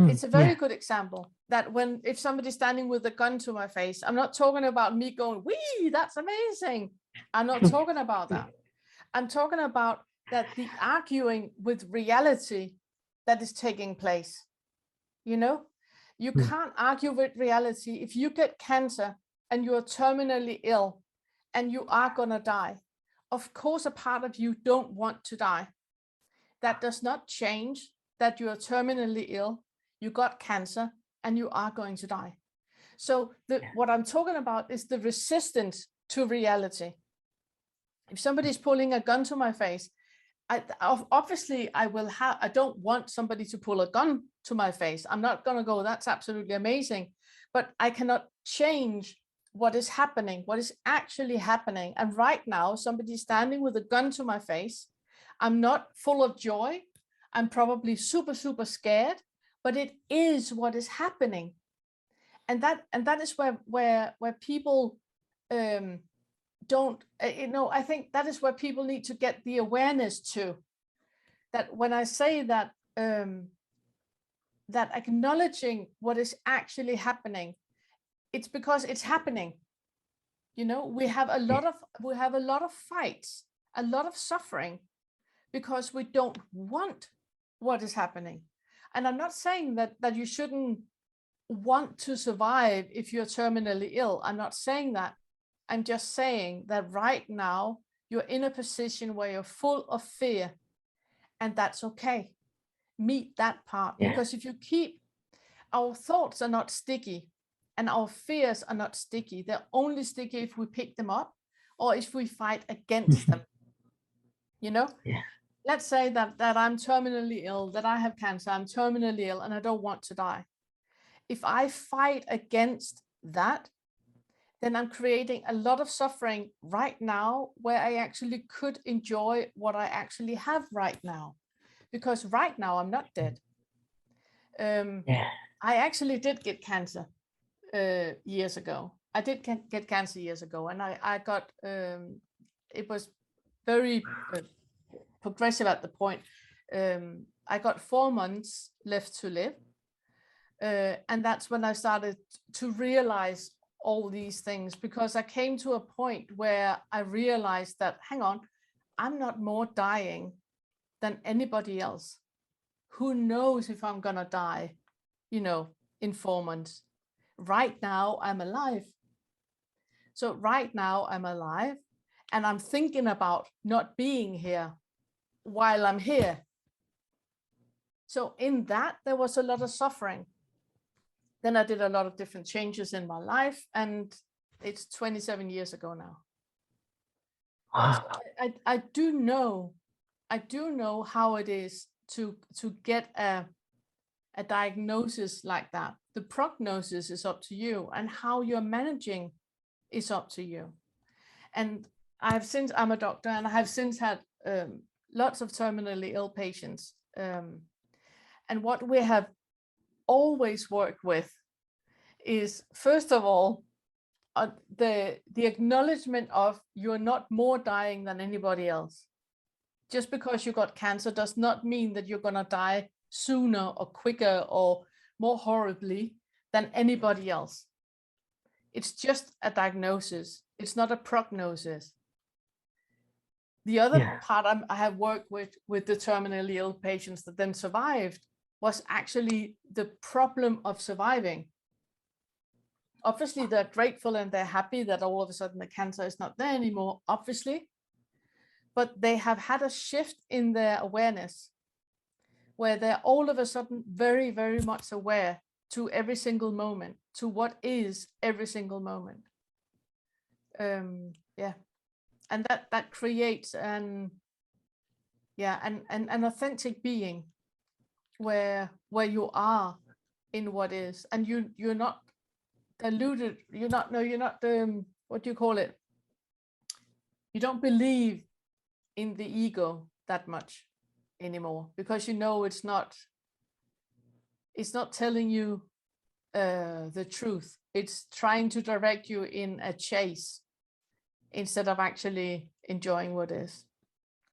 it's a very good example that if somebody's standing with a gun to my face, I'm not talking about me going, wee, that's amazing. I'm not talking about that. I'm talking about that the arguing with reality that is taking place. You know, you can't argue with reality. If you get cancer and you're terminally ill and you are going to die, of course, a part of you don't want to die. That does not change that you are terminally ill, you got cancer, and you are going to die. So what I'm talking about is the resistance to reality. If somebody's pulling a gun to my face, obviously I don't want somebody to pull a gun to my face. I'm not going to go, that's absolutely amazing. But I cannot change what is happening, what is actually happening. And right now, somebody's standing with a gun to my face. I'm not full of joy. I'm probably super, super scared, but it is what is happening. And that is where people don't, I think that is where people need to get the awareness to, that when I say that, that acknowledging what is actually happening, it's because it's happening. We have a lot of fights, a lot of suffering, because we don't want what is happening. And I'm not saying that you shouldn't want to survive if you're terminally ill. I'm not saying that. I'm just saying that right now you're in a position where you're full of fear, and that's okay. Meet that part, because if you our thoughts are not sticky and our fears are not sticky. They're only sticky if we pick them up or if we fight against them. Let's say that I'm terminally ill, that I have cancer, I'm terminally ill, and I don't want to die. If I fight against that, then I'm creating a lot of suffering right now where I actually could enjoy what I actually have right now. Because right now I'm not dead. I actually did get cancer years ago. I did get cancer years ago, and I got, it was very progressive at the point. I got 4 months left to live. And that's when I started to realize all these things, because I came to a point where I realized that, hang on, I'm not more dying than anybody else. Who knows if I'm gonna die, in 4 months. Right now I'm alive. So right now I'm alive, and I'm thinking about not being here while I'm here. So in that, there was a lot of suffering. Then I did a lot of different changes in my life, and it's 27 years ago now. Wow. I do know how it is to get a diagnosis like that. The prognosis is up to you, and how you're managing is up to you. And I'm a doctor, and I have since had lots of terminally ill patients. And what we have always worked with is, first of all, the acknowledgement of you're not more dying than anybody else. Just because you got cancer does not mean that you're going to die sooner or quicker or more horribly than anybody else. It's just a diagnosis. It's not a prognosis. The other part I have worked with the terminally ill patients that then survived was actually the problem of surviving. Obviously, they're grateful and they're happy that all of a sudden the cancer is not there anymore, obviously. But they have had a shift in their awareness, where they're all of a sudden very, very much aware to every single moment, to what is every single moment. And that creates an authentic being where you are in what is, and you're not deluded. You're not what do you call it? You don't believe in the ego that much anymore, because it's not telling you the truth. It's trying to direct you in a chase instead of actually enjoying what is.